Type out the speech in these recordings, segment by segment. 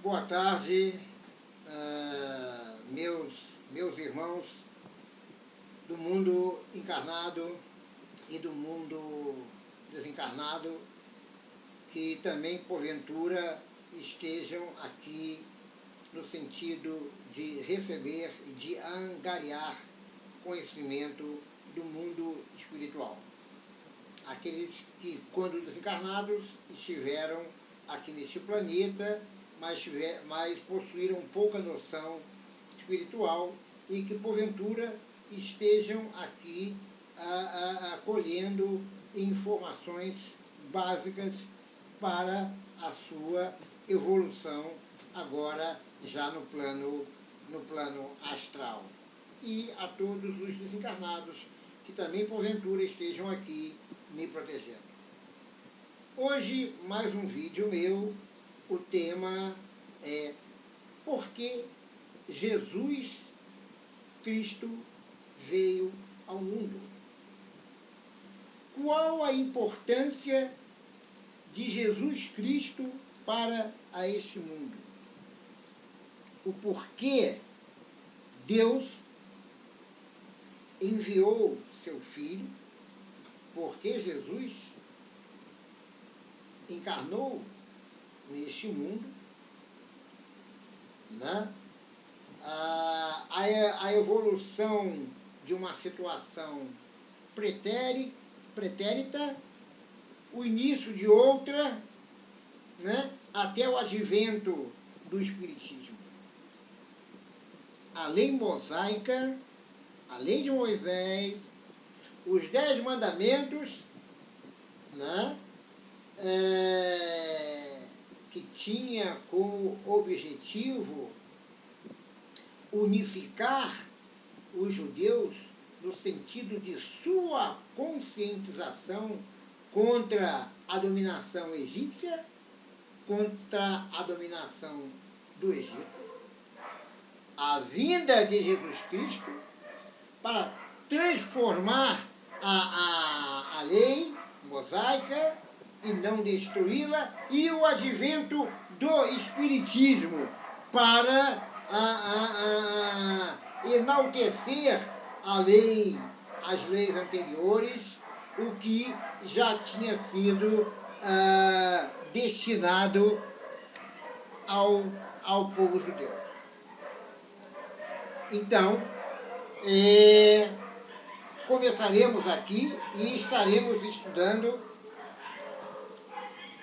Boa tarde, meus irmãos do mundo encarnado e do mundo desencarnado, que também, porventura, estejam aqui no sentido de receber e de angariar conhecimento do mundo espiritual. Aqueles que, quando desencarnados, estiveram aqui neste planeta, mas possuíram pouca noção espiritual e que, porventura, estejam aqui colhendo informações básicas para a sua evolução, agora já no plano astral. E a todos os desencarnados que também, porventura, estejam aqui me protegendo. Hoje, mais um vídeo meu. O tema é por que Jesus Cristo veio ao mundo. Qual a importância de Jesus Cristo para este mundo? O porquê Deus enviou seu Filho, porque Jesus encarnou neste mundo, né? A evolução de uma situação pretérita, o início de outra, né? Até o advento do Espiritismo. A lei mosaica, a lei de Moisés, os 10 mandamentos, né? Que tinha como objetivo unificar os judeus no sentido de sua conscientização contra a dominação egípcia, contra a dominação do Egito. A vinda de Jesus Cristo para transformar a lei mosaica e não destruí-la, e o advento do Espiritismo para enaltecer as leis anteriores, o que já tinha sido destinado ao povo judeu. Então, começaremos aqui e estaremos estudando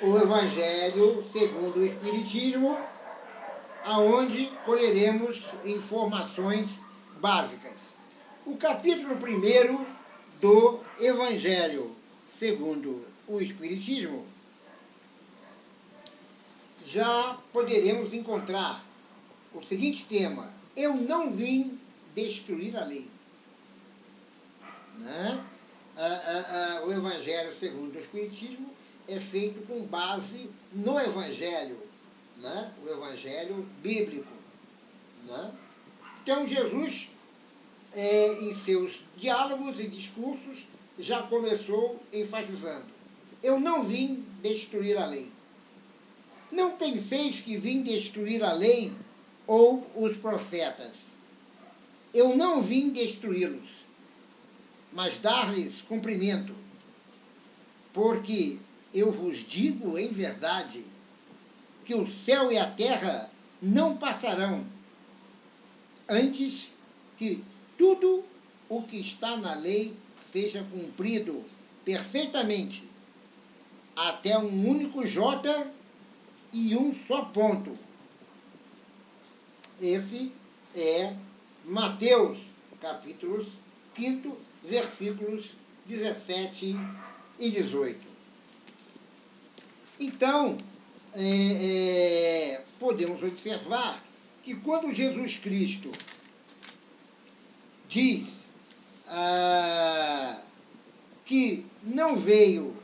o Evangelho segundo o Espiritismo, aonde colheremos informações básicas. O capítulo 1 do Evangelho segundo o Espiritismo, já poderemos encontrar o seguinte tema: eu não vim destruir a lei. Né? O Evangelho segundo o Espiritismo é feito com base no Evangelho, né? O Evangelho bíblico. Né? Então, Jesus, em seus diálogos e discursos, já começou enfatizando: eu não vim destruir a lei. Não penseis que vim destruir a lei ou os profetas. Eu não vim destruí-los, mas dar-lhes cumprimento. Porque eu vos digo em verdade que o céu e a terra não passarão antes que tudo o que está na lei seja cumprido perfeitamente, até um único jota e um só ponto. Esse é Mateus, capítulo 5, versículos 17 e 18. Então, podemos observar que quando Jesus Cristo diz que não veio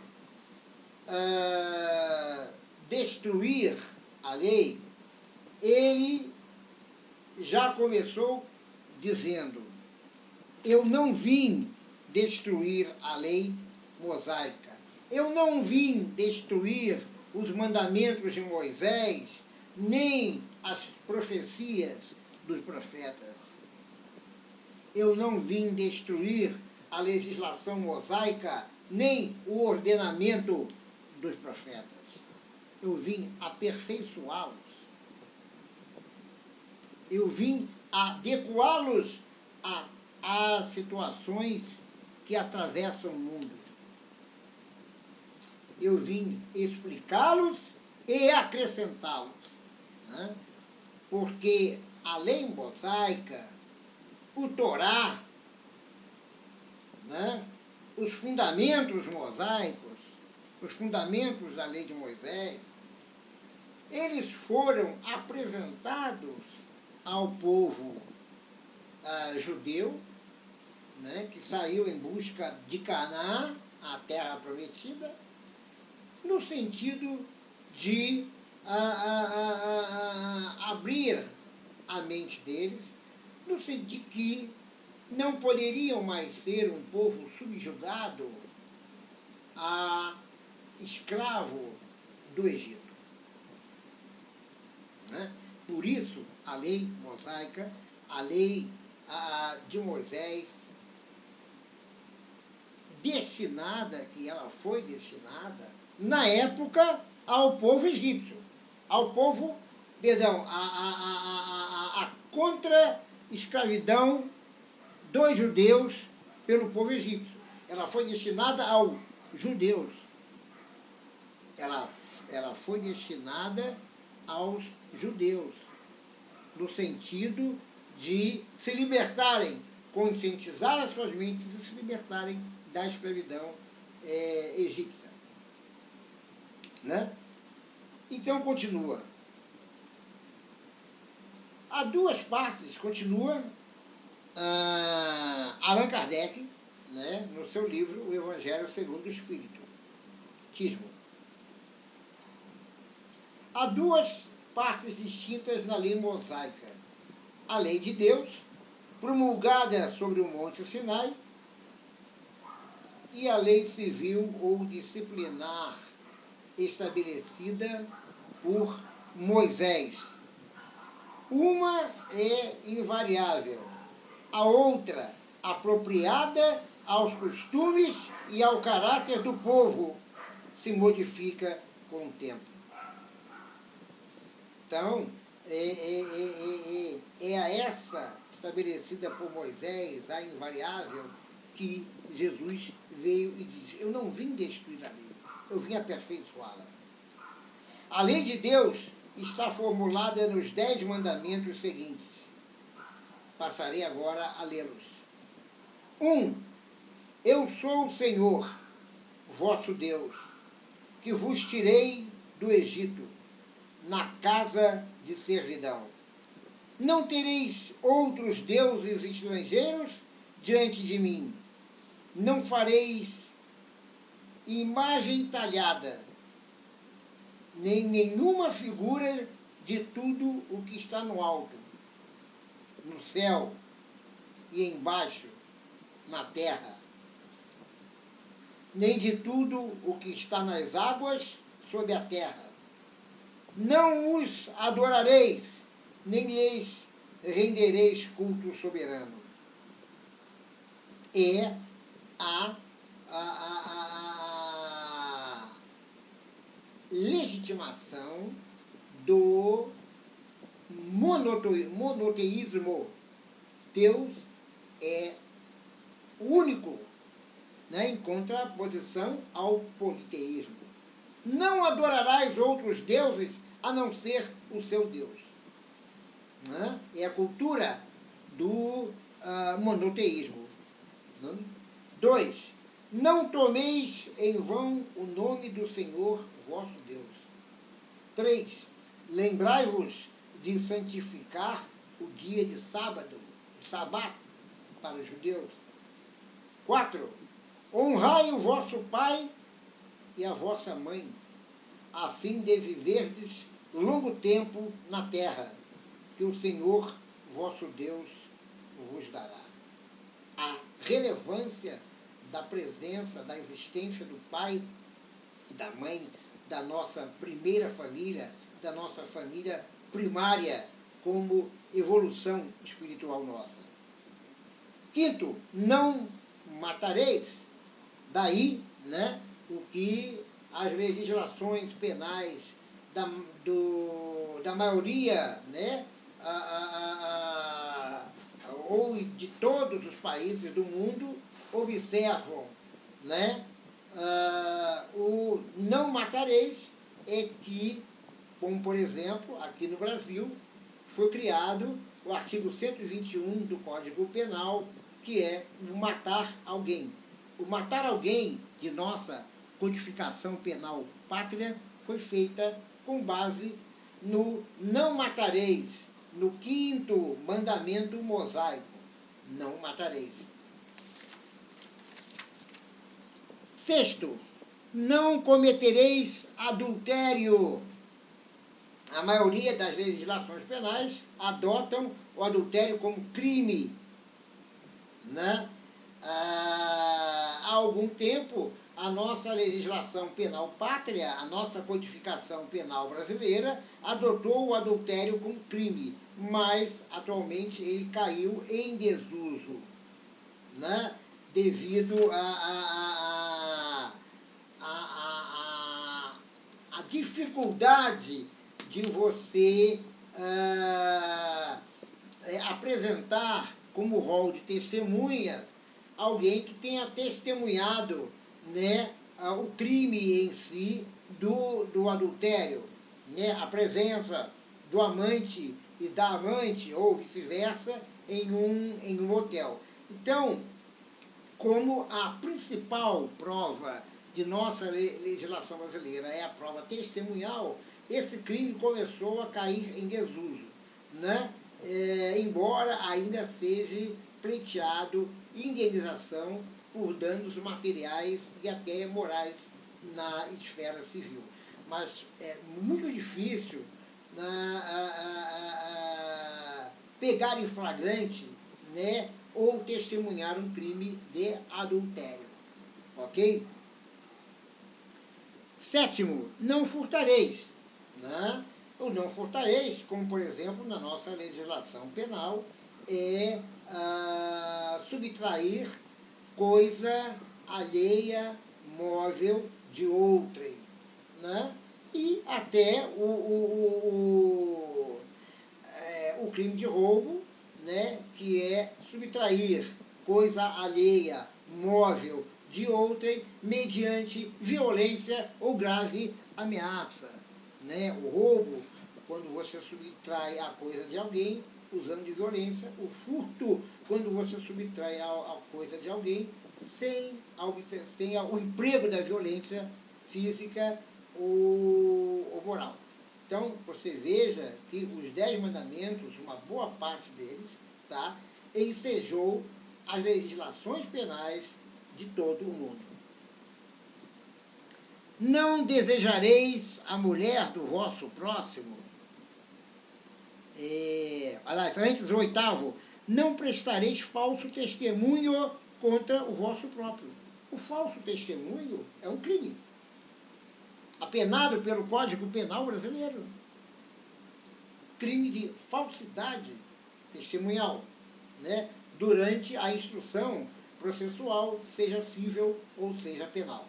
destruir a lei, ele já começou dizendo: eu não vim destruir a lei mosaica. Eu não vim destruir os mandamentos de Moisés, nem as profecias dos profetas. Eu não vim destruir a legislação mosaica, nem o ordenamento dos profetas. Eu vim aperfeiçoá-los. Eu vim adequá-los às situações que atravessam o mundo. Eu vim explicá-los e acrescentá-los, né? Porque a lei mosaica, o Torá, né? Os fundamentos mosaicos, os fundamentos da lei de Moisés, eles foram apresentados ao povo judeu, né, que saiu em busca de Canaã, a terra prometida, no sentido de abrir a mente deles, no sentido de que não poderiam mais ser um povo subjugado a escravo do Egito. Né? Por isso, a lei mosaica, a lei de Moisés, destinada, que ela foi destinada, na época, ao povo egípcio, ao povo, perdão, a contra-escravidão dos judeus pelo povo egípcio. Ela foi destinada aos judeus. Ela foi destinada aos judeus, no sentido de se libertarem, conscientizar as suas mentes e se libertarem da escravidão egípcia. Né? Então, continua. Há duas partes, continua Allan Kardec, né, no seu livro O Evangelho segundo o Espiritismo. Há duas partes distintas na lei mosaica. A lei de Deus, promulgada sobre o Monte Sinai, e a lei civil ou disciplinar, estabelecida por Moisés. Uma é invariável, a outra apropriada aos costumes e ao caráter do povo, se modifica com o tempo. Então, essa estabelecida por Moisés, a invariável, que Jesus veio e diz: eu não vim destruir a lei, eu vim aperfeiçoá-la. A lei de Deus está formulada nos 10 mandamentos seguintes. Passarei agora a lê-los. 1. Eu sou o Senhor, vosso Deus, que vos tirei do Egito, na casa de servidão. Não tereis outros deuses estrangeiros diante de mim. Não fareis imagem talhada, nem nenhuma figura de tudo o que está no alto, no céu e embaixo, na terra, nem de tudo o que está nas águas sob a terra. Não os adorareis, nem lhes rendereis culto soberano. É a legitimação do monoteísmo. Deus é único, né, em contraposição ao politeísmo. Não adorarás outros deuses a não ser o seu Deus. Né? É a cultura do monoteísmo. 2. Não tomeis em vão o nome do Senhor vosso Deus. 3. Lembrai-vos de santificar o dia de sábado, sabá, para os judeus. 4. Honrai o vosso pai e a vossa mãe, a fim de viverdes longo tempo na terra, que o Senhor vosso Deus vos dará. A relevância da presença, da existência do pai e da mãe, da nossa primeira família, da nossa família primária como evolução espiritual nossa. Quinto, não matareis. Daí, né, o que as legislações penais da maioria, né, ou de todos os países do mundo observam, né, o não matareis é que, como por exemplo, aqui no Brasil, foi criado o artigo 121 do Código Penal, que é o matar alguém. O matar alguém de nossa codificação penal pátria foi feita com base no não matareis, no 5º mandamento mosaico, não matareis. Sexto, não cometereis adultério. A maioria das legislações penais adotam o adultério como crime, né? Há algum tempo, a nossa legislação penal pátria, a nossa codificação penal brasileira, adotou o adultério como crime, mas atualmente ele caiu em desuso, né? Devido à dificuldade de você apresentar como rol de testemunha alguém que tenha testemunhado, né, o crime em si do adultério, né, a presença do amante e da amante, ou vice-versa, em um hotel. Então, como a principal prova de nossa legislação brasileira é a prova testemunhal, esse crime começou a cair em desuso, né? Embora ainda seja pleiteado indenização por danos materiais e até morais na esfera civil. Mas é muito difícil pegar em flagrante, né, ou testemunhar um crime de adultério. Ok? Sétimo, não furtareis. Né? O não furtareis, como por exemplo na nossa legislação penal, é subtrair coisa alheia, móvel de outrem. Né? E até o crime de roubo, né, que é subtrair coisa alheia, móvel de outrem, mediante violência ou grave ameaça. Né? O roubo, quando você subtrai a coisa de alguém usando de violência; o furto, quando você subtrai a coisa de alguém sem o emprego da violência física ou moral. Então, você veja que os 10 mandamentos, uma boa parte deles, tá, ensejou as legislações penais de todo o mundo. Não desejareis a mulher do vosso próximo. Antes, o 8º, não prestareis falso testemunho contra o vosso próprio. O falso testemunho é um crime, apenado pelo Código Penal brasileiro. Crime de falsidade testemunhal, né, durante a instrução processual, seja civil ou seja penal.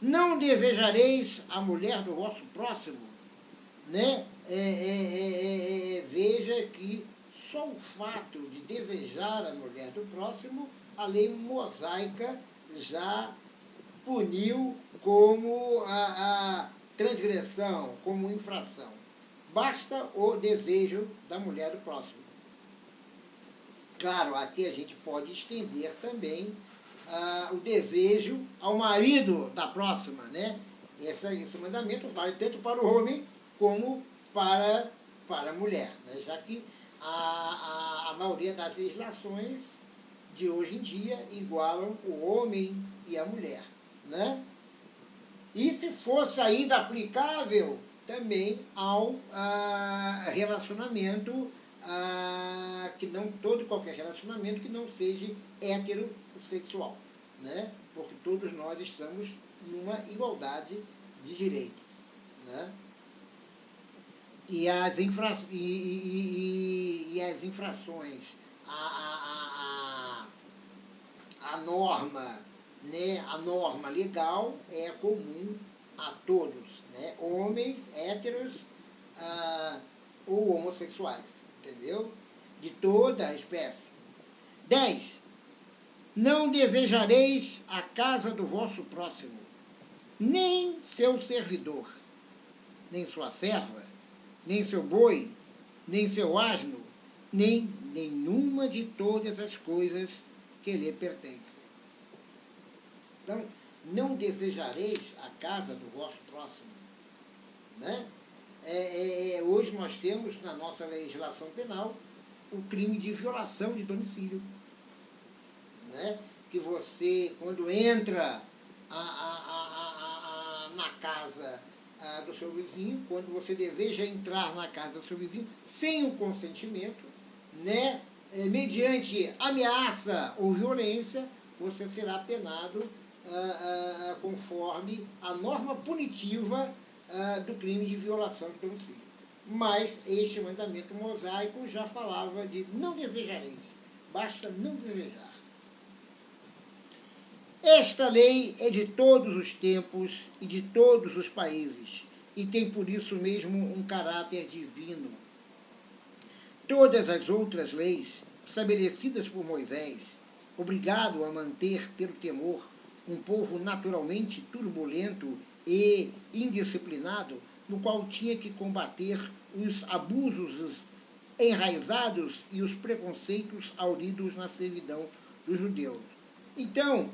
Não desejareis a mulher do vosso próximo. Né? Veja que só o fato de desejar a mulher do próximo, a lei mosaica já puniu como a transgressão, como infração. Basta o desejo da mulher do próximo. Claro, aqui a gente pode estender também o desejo ao marido da próxima, né? Esse mandamento vale tanto para o homem como para a mulher, né? Já que a maioria das legislações de hoje em dia igualam o homem e a mulher, né? E se fosse ainda aplicável também ao relacionamento, que não todo qualquer relacionamento que não seja heterossexual, né? Porque todos nós estamos numa igualdade de direitos, né? e as infrações à norma, né, a norma legal é comum a todos, né, homens, héteros ou homossexuais, entendeu? De toda a espécie. 10. Não desejareis a casa do vosso próximo, nem seu servidor, nem sua serva, nem seu boi, nem seu asno, nem nenhuma de todas as coisas que lhe pertencem. Então, não desejareis a casa do vosso próximo. Né? Hoje nós temos na nossa legislação penal o crime de violação de domicílio. Né? Que você, quando entra na casa do seu vizinho, quando você deseja entrar na casa do seu vizinho sem o consentimento, né, mediante ameaça ou violência, você será penado conforme a norma punitiva do crime de violação de domicílio. Mas este mandamento mosaico já falava de não desejareis, basta não desejar. Esta lei é de todos os tempos e de todos os países, e tem por isso mesmo um caráter divino. Todas as outras leis, estabelecidas por Moisés, obrigado a manter pelo temor um povo naturalmente turbulento e indisciplinado, no qual tinha que combater os abusos enraizados e os preconceitos auridos na servidão dos judeus. Então,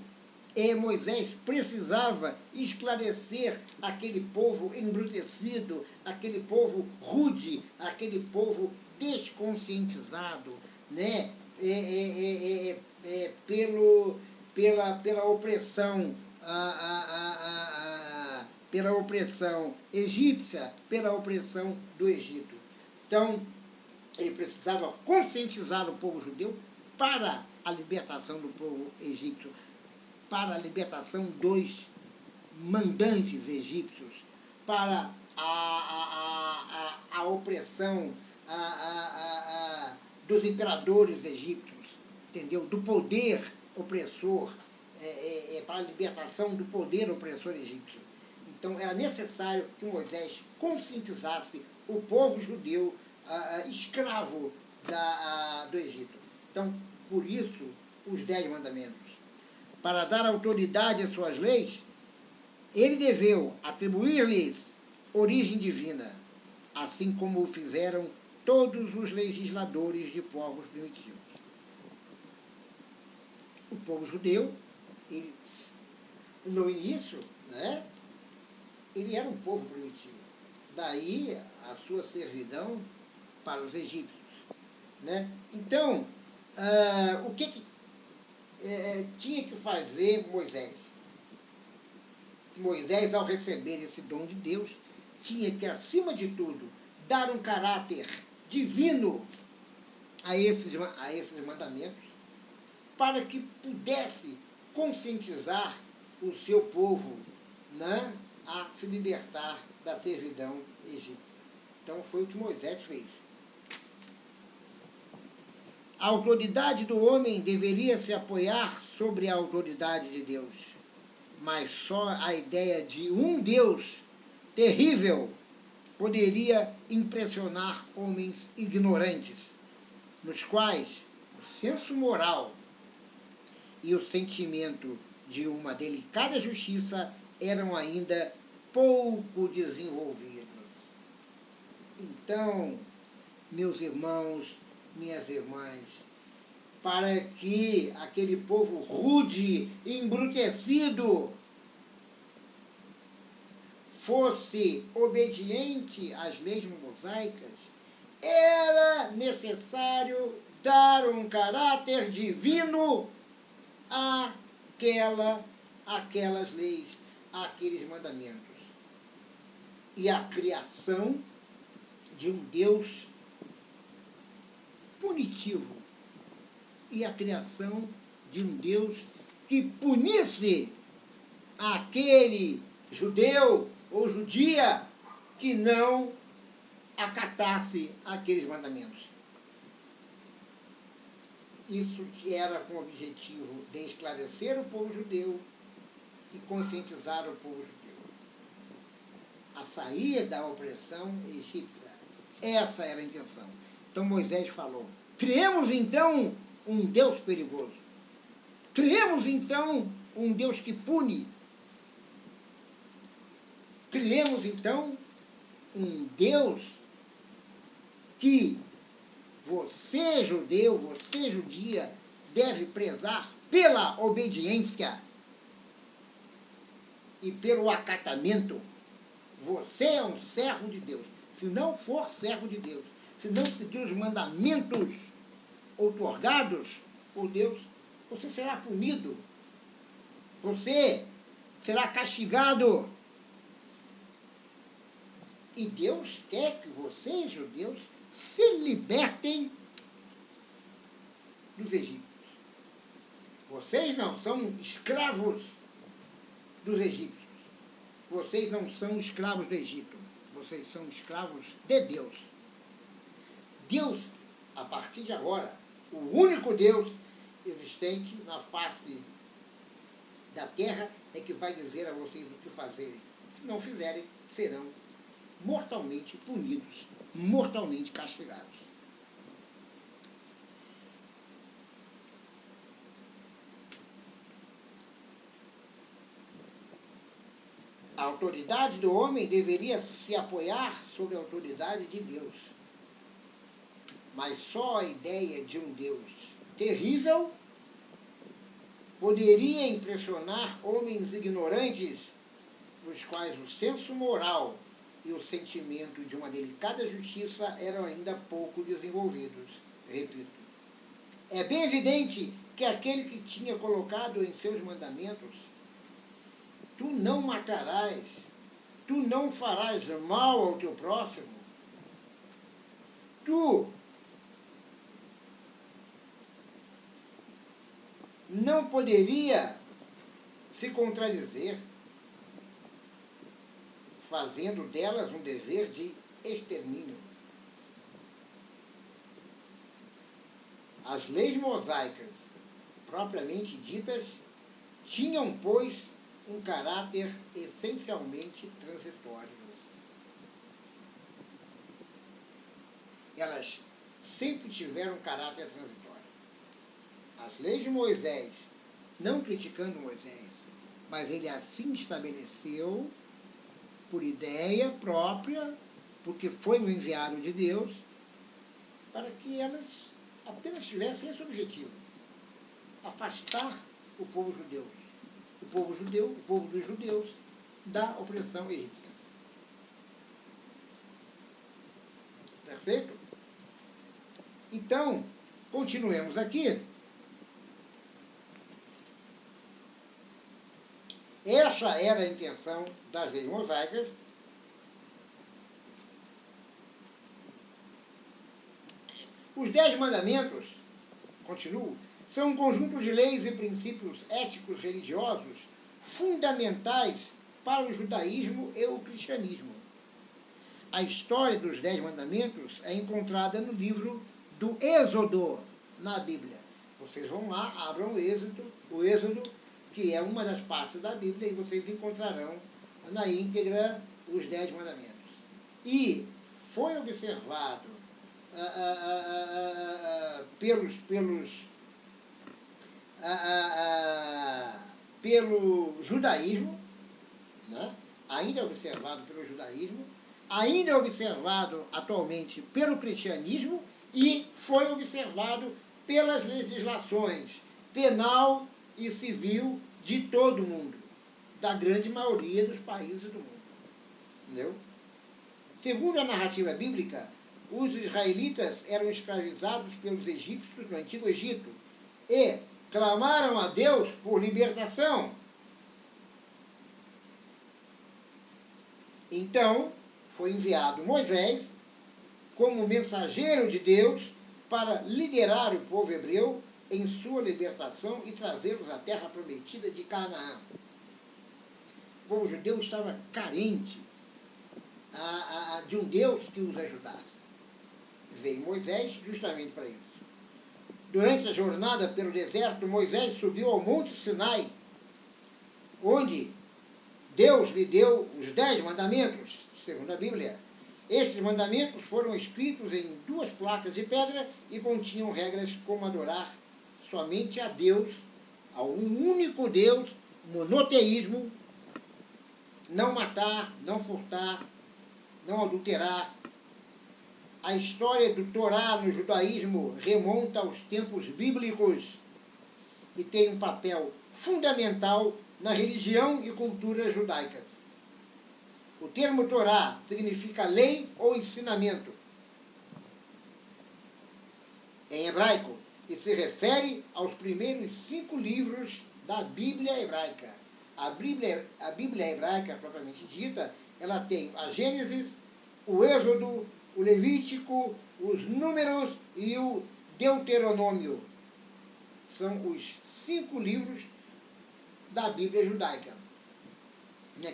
Moisés precisava esclarecer aquele povo embrutecido, aquele povo rude, aquele povo desconscientizado, né? Pela opressão pela opressão egípcia, pela opressão do Egito. Então, ele precisava conscientizar o povo judeu para a libertação do povo egípcio, para a libertação dos mandantes egípcios, para a opressão dos imperadores egípcios, entendeu? Do poder opressor, para a libertação do poder opressor egípcio. Então, era necessário que Moisés conscientizasse o povo judeu escravo do Egito. Então, por isso, os 10 mandamentos. Para dar autoridade às suas leis, ele deveu atribuir-lhes origem divina, assim como o fizeram todos os legisladores de povos primitivos. O povo judeu, ele, no início, né, ele era um povo primitivo. Daí a sua servidão para os egípcios. Né? Então, o que tinha que fazer Moisés? Moisés, ao receber esse dom de Deus, tinha que, acima de tudo, dar um caráter divino a esses mandamentos, para que pudesse conscientizar o seu povo, né, a se libertar da servidão egípcia. Então, foi o que Moisés fez. A autoridade do homem deveria se apoiar sobre a autoridade de Deus, mas só a ideia de um Deus terrível poderia impressionar homens ignorantes, nos quais o senso moral e o sentimento de uma delicada justiça eram ainda pouco desenvolvidos. Então, meus irmãos, minhas irmãs, para que aquele povo rude e embrutecido fosse obediente às leis mosaicas, era necessário dar um caráter divino àquelas leis, àqueles mandamentos. E a criação de um Deus punitivo, e a criação de um Deus que punisse aquele judeu ou judia que não acatasse aqueles mandamentos. Isso era com o objetivo de esclarecer o povo judeu e conscientizar o povo judeu a sair da opressão egípcia. Essa era a intenção. Então Moisés falou: criemos então um Deus perigoso. Criemos então um Deus que pune. Criemos então um Deus que você, judeu, você, judia, deve prezar pela obediência e pelo acatamento. Você é um servo de Deus. Se não for servo de Deus, se não seguir os mandamentos outorgados por Deus, você será punido. Você será castigado. E Deus quer que vocês, judeus, se libertem dos egípcios. Vocês não são escravos dos egípcios. Vocês não são escravos do Egito. Vocês são escravos de Deus. Deus, a partir de agora, o único Deus existente na face da terra é que vai dizer a vocês o que fazerem. Se não fizerem, serão mortalmente punidos, mortalmente castigados. A autoridade do homem deveria se apoiar sobre a autoridade de Deus. Mas só a ideia de um Deus terrível poderia impressionar homens ignorantes, nos quais o senso moral e o sentimento de uma delicada justiça eram ainda pouco desenvolvidos. Repito, é bem evidente que aquele que tinha colocado em seus mandamentos: tu não matarás, tu não farás mal ao teu próximo, tu não poderia se contradizer, fazendo delas um dever de extermínio. As leis mosaicas, propriamente ditas, tinham, pois, um caráter essencialmente transitório. Elas sempre tiveram um caráter transitório. As leis de Moisés, não criticando Moisés, mas ele assim estabeleceu, por ideia própria, porque foi um enviado de Deus, para que elas apenas tivessem esse objetivo: afastar o povo judeu, o povo dos judeus, da opressão egípcia. Perfeito? Então, continuemos aqui. Essa era a intenção das leis mosaicas. Os 10 mandamentos, continuo, são um conjunto de leis e princípios éticos religiosos fundamentais para o judaísmo e o cristianismo. A história dos 10 mandamentos é encontrada no livro do Êxodo, na Bíblia. Vocês vão lá, abram o Êxodo, que é uma das partes da Bíblia, e vocês encontrarão na íntegra os 10 mandamentos. E foi observado pelo judaísmo, né? Ainda é observado pelo judaísmo, ainda é observado atualmente pelo cristianismo e foi observado pelas legislações penal e civil de todo o mundo, da grande maioria dos países do mundo. Entendeu? Segundo a narrativa bíblica, os israelitas eram escravizados pelos egípcios no Antigo Egito e clamaram a Deus por libertação. Então, foi enviado Moisés como mensageiro de Deus para liderar o povo hebreu em sua libertação e trazê-los à terra prometida de Canaã. O povo judeu estava carente de um Deus que os ajudasse. Veio Moisés justamente para isso. Durante a jornada pelo deserto, Moisés subiu ao Monte Sinai, onde Deus lhe deu os 10 mandamentos, segundo a Bíblia. Estes mandamentos foram escritos em 2 placas de pedra e continham regras como adorar somente a Deus, a um único Deus, monoteísmo, não matar, não furtar, não adulterar. A história do Torá no judaísmo remonta aos tempos bíblicos e tem um papel fundamental na religião e cultura judaicas. O termo Torá significa lei ou ensinamento em hebraico e se refere aos primeiros 5 livros da Bíblia hebraica. A Bíblia hebraica, propriamente dita, ela tem a Gênesis, o Êxodo, o Levítico, os Números e o Deuteronômio. São os 5 livros da Bíblia judaica.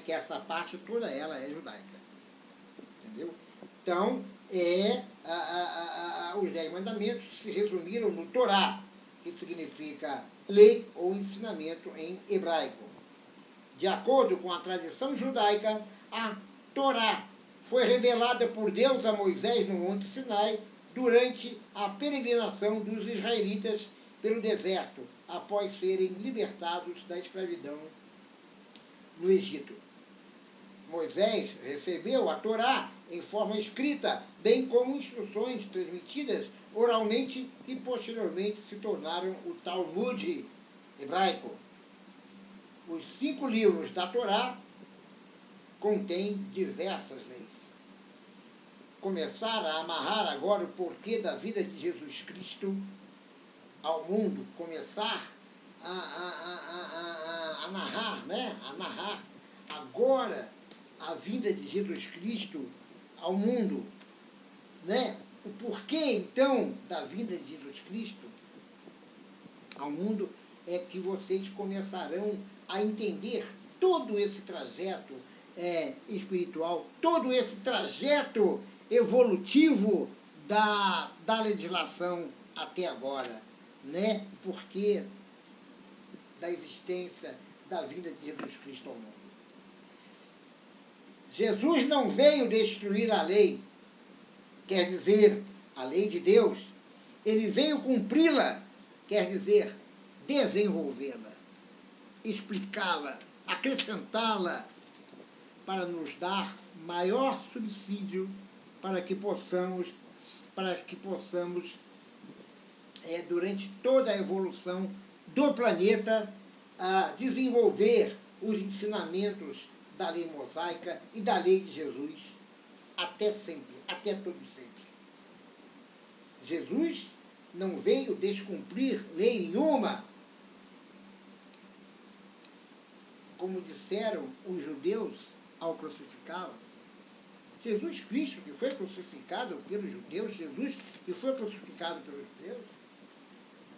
Que essa parte toda ela é judaica. Entendeu? Então, os 10 mandamentos se resumiram no Torá, que significa lei ou ensinamento em hebraico. De acordo com a tradição judaica, a Torá foi revelada por Deus a Moisés no Monte Sinai durante a peregrinação dos israelitas pelo deserto, após serem libertados da escravidão no Egito. Moisés recebeu a Torá em forma escrita, bem como instruções transmitidas oralmente que posteriormente se tornaram o Talmud hebraico. Os 5 livros da Torá contêm diversas leis. Começar a amarrar agora o porquê da vida de Jesus Cristo ao mundo, começar a narrar, né? A narrar agora a vida de Jesus Cristo ao mundo, né? O porquê, então, da vinda de Jesus Cristo ao mundo é que vocês começarão a entender todo esse trajeto espiritual, todo esse trajeto evolutivo da legislação até agora, né? Porque da existência da vinda de Jesus Cristo ao mundo. Jesus não veio destruir a lei, quer dizer, a lei de Deus. Ele veio cumpri-la, quer dizer, desenvolvê-la, explicá-la, acrescentá-la, para nos dar maior subsídio para que possamos, durante toda a evolução do planeta, desenvolver os ensinamentos da lei mosaica e da lei de Jesus até sempre, até todo sempre. Jesus não veio descumprir lei nenhuma, como disseram os judeus ao crucificá-lo. Jesus Cristo, que foi crucificado pelos judeus, Jesus que foi crucificado pelos judeus,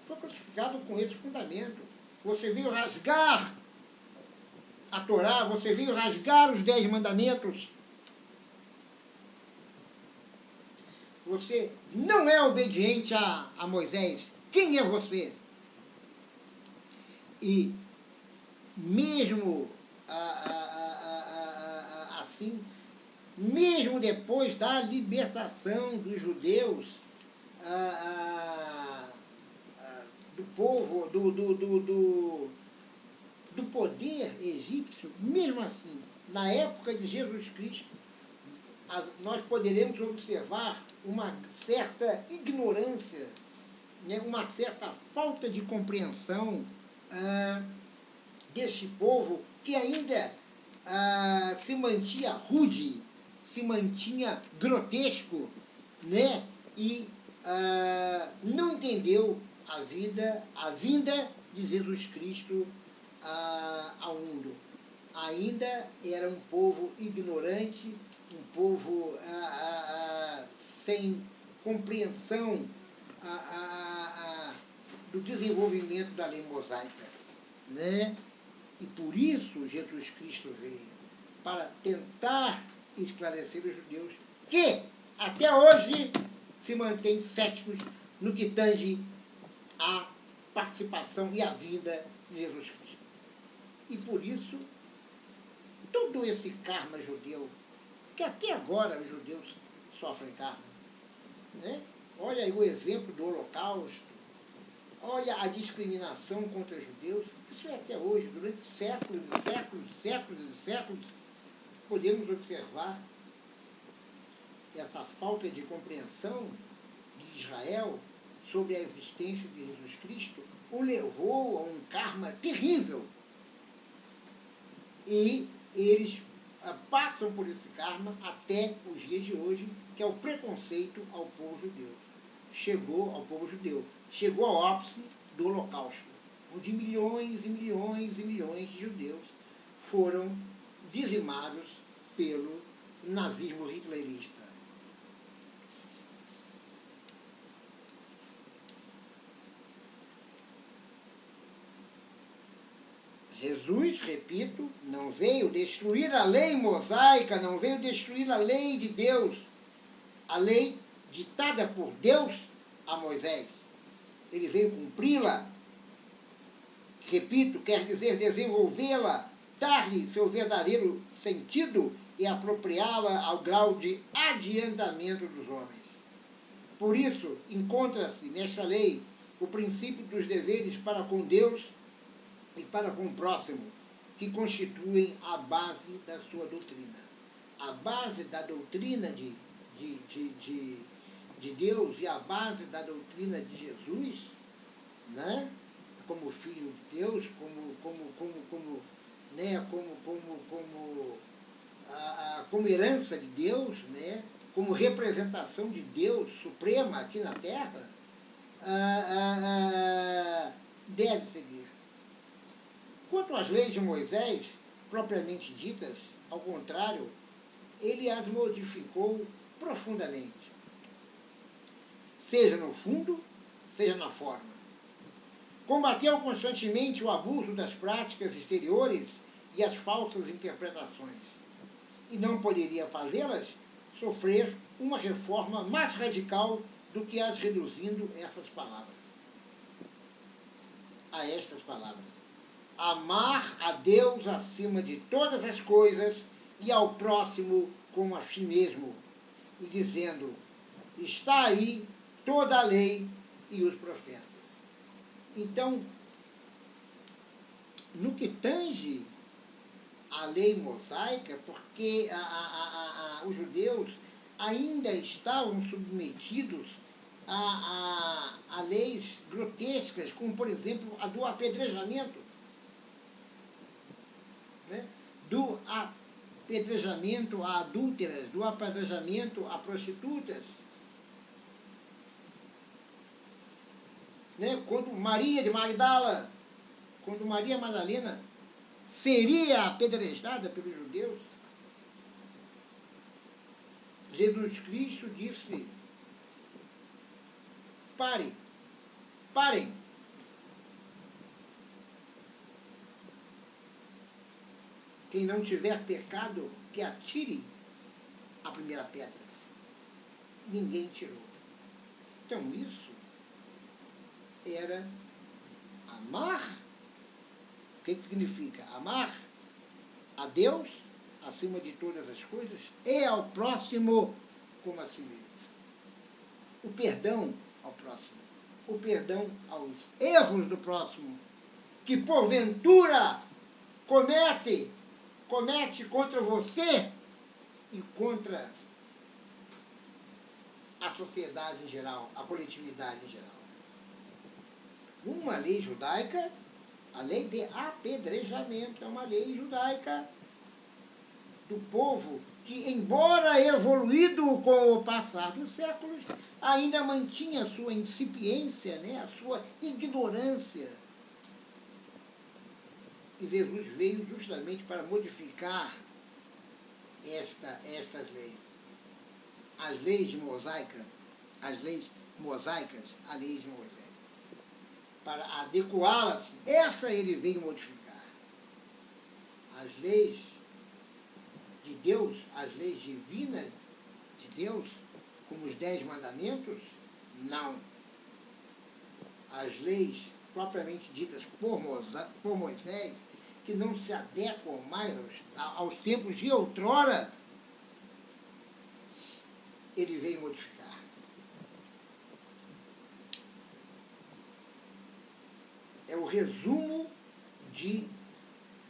foi crucificado com esse fundamento. Você veio rasgar a Torá, você veio rasgar os 10 mandamentos. Você não é obediente a Moisés. Quem é você? E mesmo assim, mesmo depois da libertação dos judeus, do povo, do poder egípcio, mesmo assim, na época de Jesus Cristo, nós poderemos observar uma certa ignorância, né, uma certa falta de compreensão deste povo que ainda se mantinha rude, se mantinha grotesco, né, e não entendeu a vinda de Jesus Cristo ao mundo. Ainda era um povo ignorante, um povo sem compreensão do desenvolvimento da lei mosaica, né? E por isso Jesus Cristo veio, para tentar esclarecer os judeus que, até hoje, se mantêm céticos no que tange à participação e à vinda de Jesus Cristo. E por isso, todo esse karma judeu, que até agora os judeus sofrem karma, né? Olha aí o exemplo do Holocausto, olha a discriminação contra os judeus, isso é até hoje, durante séculos e séculos e séculos e séculos, podemos observar essa falta de compreensão de Israel sobre a existência de Jesus Cristo, o levou a um karma terrível. E eles passam por esse karma até os dias de hoje, que é o preconceito ao povo judeu. Chegou ao povo judeu, chegou ao ápice do Holocausto, onde milhões e milhões e milhões de judeus foram dizimados pelo nazismo hitlerista. Jesus, repito, não veio destruir a lei mosaica, não veio destruir a lei de Deus, a lei ditada por Deus a Moisés. Ele veio cumpri-la, repito, quer dizer desenvolvê-la, dar-lhe seu verdadeiro sentido e apropriá-la ao grau de adiantamento dos homens. Por isso, encontra-se nesta lei o princípio dos deveres para com Deus e para com o próximo, que constituem a base da sua doutrina. A base da doutrina de Deus e a base da doutrina de Jesus, né? Como Filho de Deus, como herança de Deus, né? Como representação de Deus suprema aqui na Terra, deve seguir. Quanto às leis de Moisés, propriamente ditas, ao contrário, ele as modificou profundamente, seja no fundo, seja na forma. Combateu constantemente o abuso das práticas exteriores e as falsas interpretações, e não poderia fazê-las sofrer uma reforma mais radical do que as reduzindo a estas palavras. Amar a Deus acima de todas as coisas e ao próximo como a si mesmo, e dizendo, está aí toda a lei e os profetas. Então, no que tange a lei mosaica, porque os judeus ainda estavam submetidos a leis grotescas, como, por exemplo, a do apedrejamento, né? Do apedrejamento a adúlteras, do apedrejamento a prostitutas. Né? Quando Maria Madalena seria apedrejada pelos judeus, Jesus Cristo disse, parem. Quem não tiver pecado, que atire a primeira pedra. Ninguém tirou. Então isso era amar. O que significa? Amar a Deus acima de todas as coisas e ao próximo como a si mesmo. O perdão ao próximo. O perdão aos erros do próximo, que porventura comete contra você e contra a sociedade em geral, a coletividade em geral. Uma lei judaica, a lei de apedrejamento, é uma lei judaica do povo que, embora evoluído com o passar dos séculos, ainda mantinha a sua incipiência, né, a sua ignorância. E Jesus veio justamente para modificar estas leis. As leis mosaicas, a lei de Moisés. Para adequá-las, essa ele veio modificar. As leis de Deus, as leis divinas de Deus, como os 10 mandamentos? Não. As leis propriamente ditas por Moisés, que não se adequam mais aos tempos de outrora, ele veio modificar. É o resumo de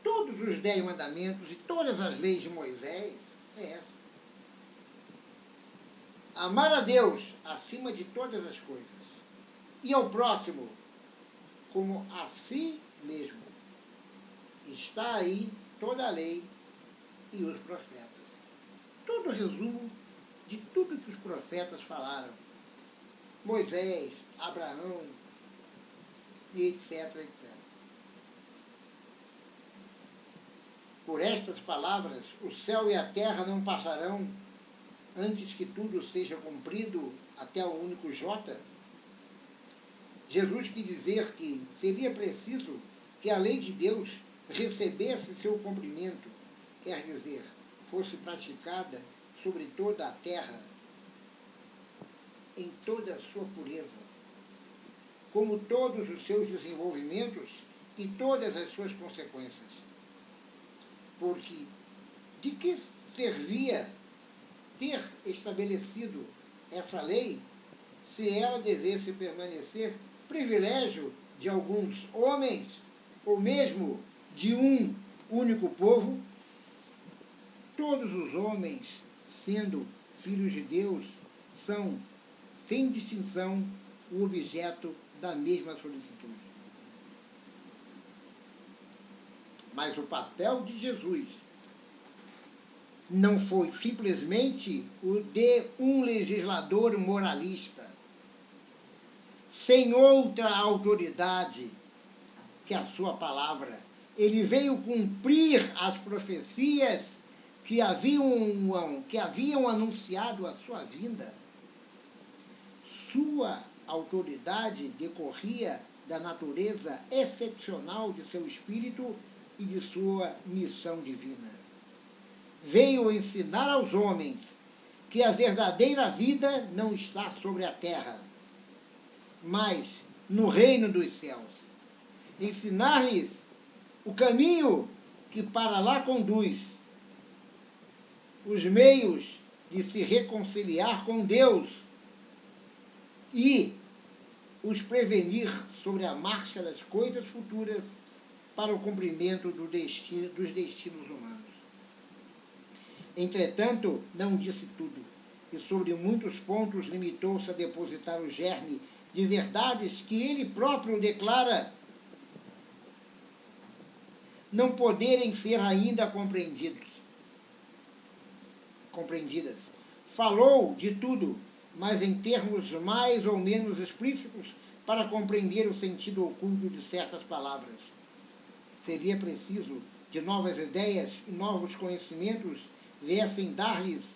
todos os 10 mandamentos e todas as leis de Moisés, é essa. Amar a Deus acima de todas as coisas e ao próximo como a si mesmo. Está aí toda a lei e os profetas. Todo o resumo de tudo que os profetas falaram. Moisés, Abraão, e etc, etc. Por estas palavras, o céu e a terra não passarão antes que tudo seja cumprido até o único J. Jesus quis dizer que seria preciso que a lei de Deus recebesse seu cumprimento, quer dizer, fosse praticada sobre toda a terra, em toda a sua pureza, como todos os seus desenvolvimentos e todas as suas consequências. Porque de que servia ter estabelecido essa lei se ela devesse permanecer privilégio de alguns homens, ou mesmo de um único povo? Todos os homens, sendo filhos de Deus, são, sem distinção, o objeto da mesma solicitude. Mas o papel de Jesus não foi simplesmente o de um legislador moralista, sem outra autoridade que a sua palavra. Ele veio cumprir as profecias que haviam anunciado a sua vinda. Sua autoridade decorria da natureza excepcional de seu espírito e de sua missão divina. Veio ensinar aos homens que a verdadeira vida não está sobre a terra, mas no reino dos céus. Ensinar-lhes o caminho que para lá conduz, os meios de se reconciliar com Deus e os prevenir sobre a marcha das coisas futuras para o cumprimento dos destinos humanos. Entretanto, não disse tudo, e sobre muitos pontos limitou-se a depositar o germe de verdades que ele próprio declara não poderem ser ainda compreendidas. Falou de tudo, mas em termos mais ou menos explícitos para compreender o sentido oculto de certas palavras. Seria preciso que novas ideias e novos conhecimentos viessem dar-lhes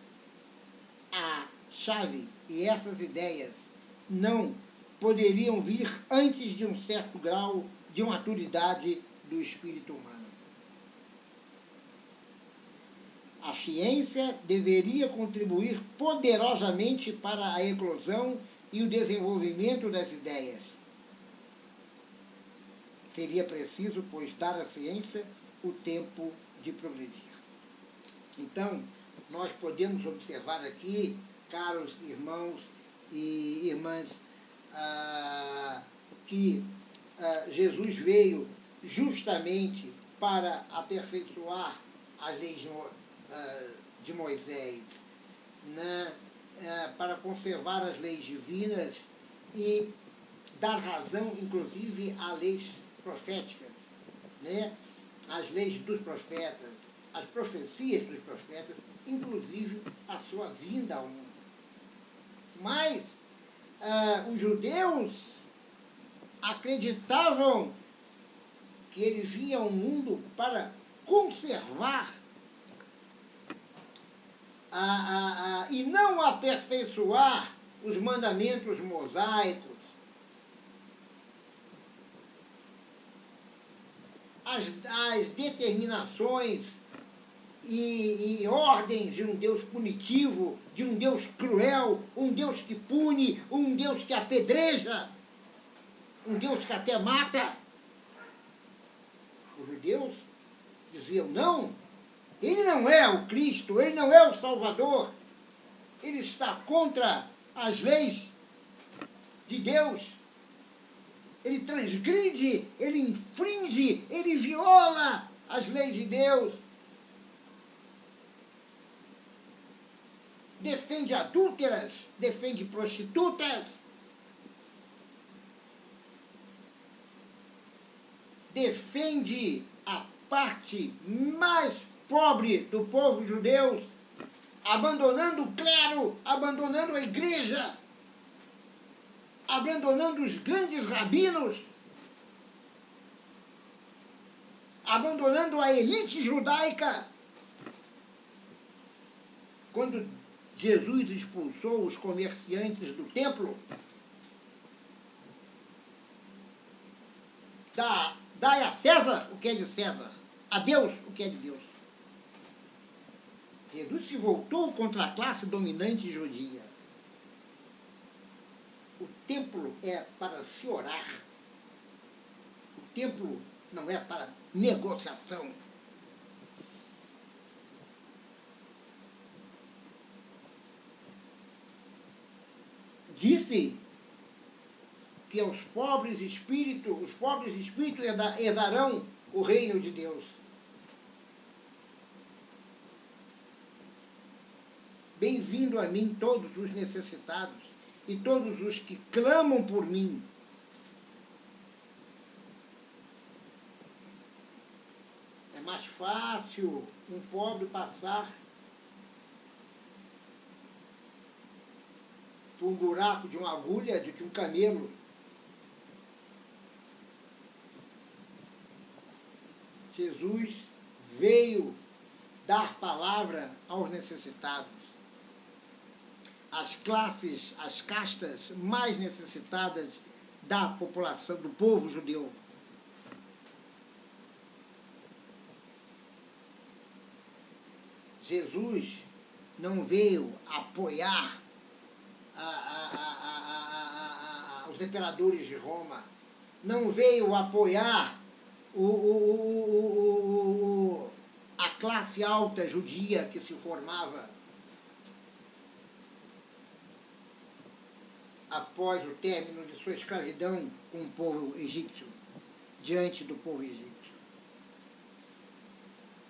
a chave, e essas ideias não poderiam vir antes de um certo grau de maturidade do espírito humano. A ciência deveria contribuir poderosamente para a eclosão e o desenvolvimento das ideias. Seria preciso, pois, dar à ciência o tempo de progredir. Então, nós podemos observar aqui, caros irmãos e irmãs, que Jesus veio justamente para aperfeiçoar as leis de Moisés, né? Para conservar as leis divinas e dar razão, inclusive, a leis proféticas, né? As leis dos profetas, as profecias dos profetas, inclusive a sua vinda ao mundo. Mas os judeus acreditavam que ele vinha ao mundo para conservar e não aperfeiçoar os mandamentos mosaicos, as determinações e ordens de um Deus punitivo, de um Deus cruel, um Deus que pune, um Deus que apedreja, um Deus que até mata. Os judeus diziam, não, ele não é o Cristo, ele não é o Salvador, ele está contra as leis de Deus, ele transgride, ele infringe, ele viola as leis de Deus. Defende adúlteras, defende prostitutas, defende a parte mais pobre do povo judeu, abandonando o clero, abandonando a igreja, abandonando os grandes rabinos, abandonando a elite judaica. Quando Jesus expulsou os comerciantes do templo, dai a César o que é de César, a Deus o que é de Deus. Jesus se voltou contra a classe dominante judia. O templo é para se orar. O templo não é para negociação. Disse que os pobres espíritos herdarão o reino de Deus. Bem-vindo a mim todos os necessitados e todos os que clamam por mim. É mais fácil um pobre passar por um buraco de uma agulha do que um camelo. Jesus veio dar palavra aos necessitados. As classes, as castas mais necessitadas da população, do povo judeu. Jesus não veio apoiar os imperadores de Roma, não veio apoiar a classe alta judia que se formava após o término de sua escravidão com o povo egípcio, diante do povo egípcio.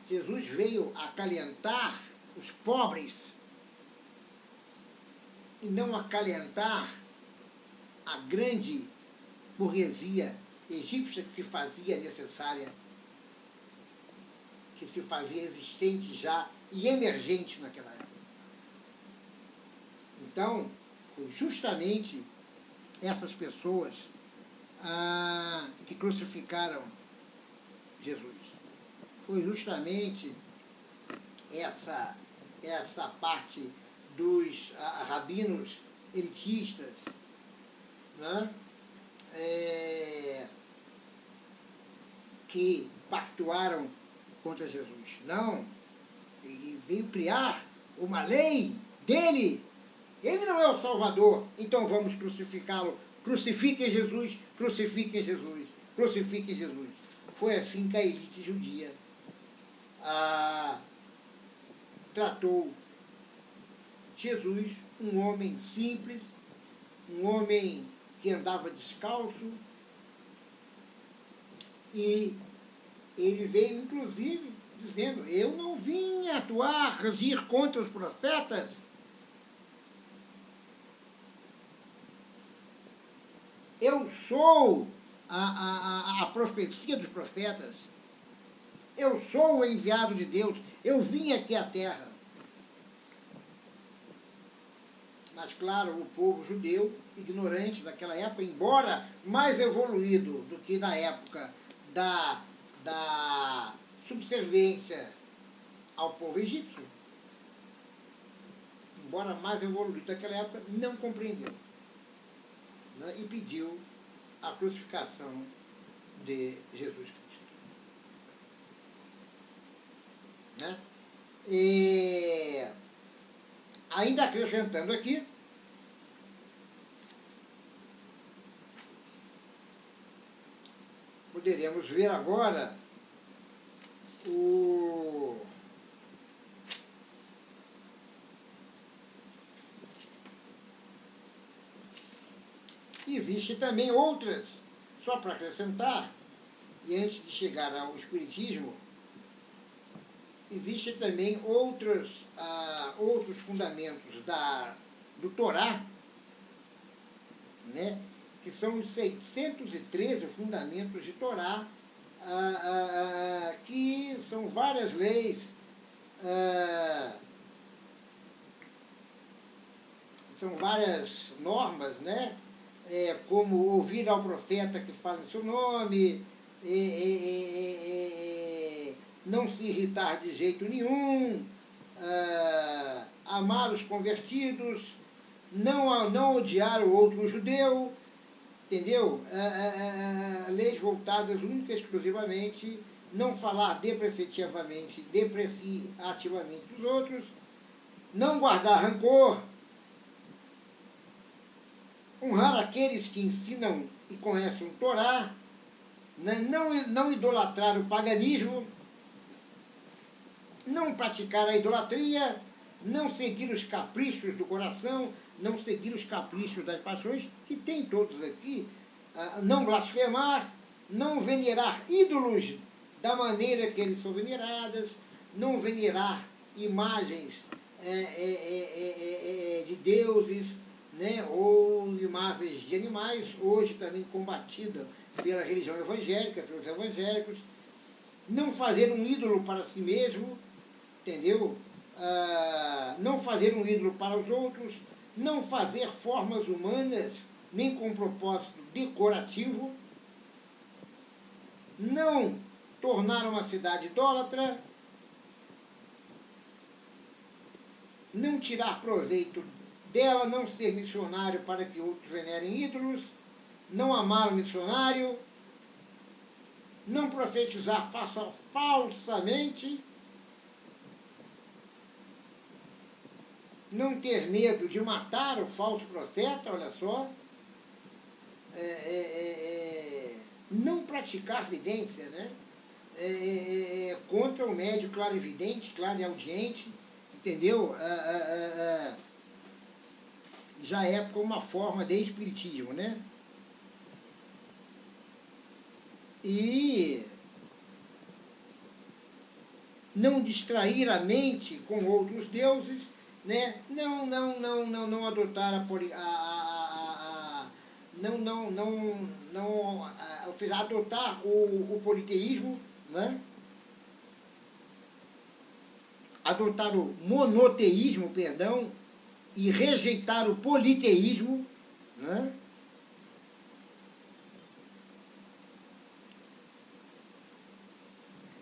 Jesus veio acalentar os pobres e não acalentar a grande burguesia egípcia que se fazia necessária, que se fazia existente já e emergente naquela época. Então, foi justamente essas pessoas que crucificaram Jesus. Foi justamente essa parte dos rabinos elitistas, né, que pactuaram contra Jesus. Não, ele veio criar uma lei dele. Ele não é o Salvador, então vamos crucificá-lo. Crucifiquem Jesus, crucifiquem Jesus, crucifiquem Jesus. Foi assim que a elite judia tratou Jesus, um homem simples, um homem que andava descalço, e ele veio, inclusive, dizendo, eu não vim atuar, agir contra os profetas. Eu sou a profecia dos profetas. Eu sou o enviado de Deus. Eu vim aqui à terra. Mas, claro, o povo judeu, ignorante daquela época, embora mais evoluído do que na época da subserviência ao povo egípcio, embora mais evoluído daquela época, não compreendeu, né, e pediu a crucificação de Jesus Cristo. Né? Ainda acrescentando aqui, poderemos ver agora Existe também outras, só para acrescentar, e antes de chegar ao Espiritismo, existe também outros fundamentos do Torá, né, que são os 613 fundamentos de Torá, que são várias leis, são várias normas, né, como ouvir ao profeta que fala em seu nome, não se irritar de jeito nenhum, amar os convertidos, não odiar o outro judeu, entendeu? Leis voltadas única e exclusivamente, não falar depreciativamente dos outros, não guardar rancor, honrar aqueles que ensinam e conhecem o Torá, né? Não idolatrar o paganismo, não praticar a idolatria, não seguir os caprichos do coração, não seguir os caprichos das paixões, que tem todos aqui, não blasfemar, não venerar ídolos da maneira que eles são veneradas, não venerar imagens de deuses, né, ou imagens de animais, hoje também combatida pela religião evangélica, pelos evangélicos, não fazer um ídolo para si mesmo, entendeu? Não fazer um ídolo para os outros, não fazer formas humanas, nem com propósito decorativo, não tornar uma cidade idólatra, não tirar proveito dela, não ser missionário para que outros venerem ídolos, não amar o missionário, não profetizar falsamente, não ter medo de matar o falso profeta, olha só, não praticar vidência, né? Contra o médio clarividente, clareaudiente, entendeu? Já é uma forma de espiritismo, né? E não distrair a mente com outros deuses, né? Não adotar ou seja, adotar o politeísmo, né? Adotar o monoteísmo, perdão, e rejeitar o politeísmo, né?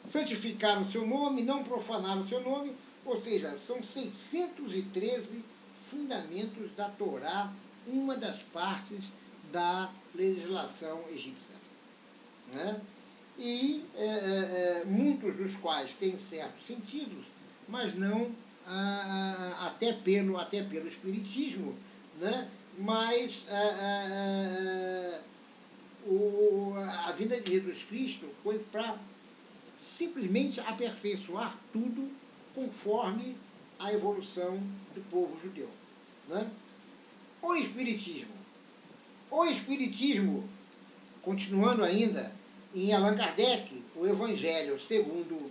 Santificar o seu nome, não profanar o seu nome, ou seja, são 613 fundamentos da Torá, uma das partes da legislação egípcia, né? E muitos dos quais têm certos sentidos, mas não até pelo espiritismo, né? Mas a vinda de Jesus Cristo foi para simplesmente aperfeiçoar tudo conforme a evolução do povo judeu, né? O Espiritismo, continuando ainda em Allan Kardec, o Evangelho segundo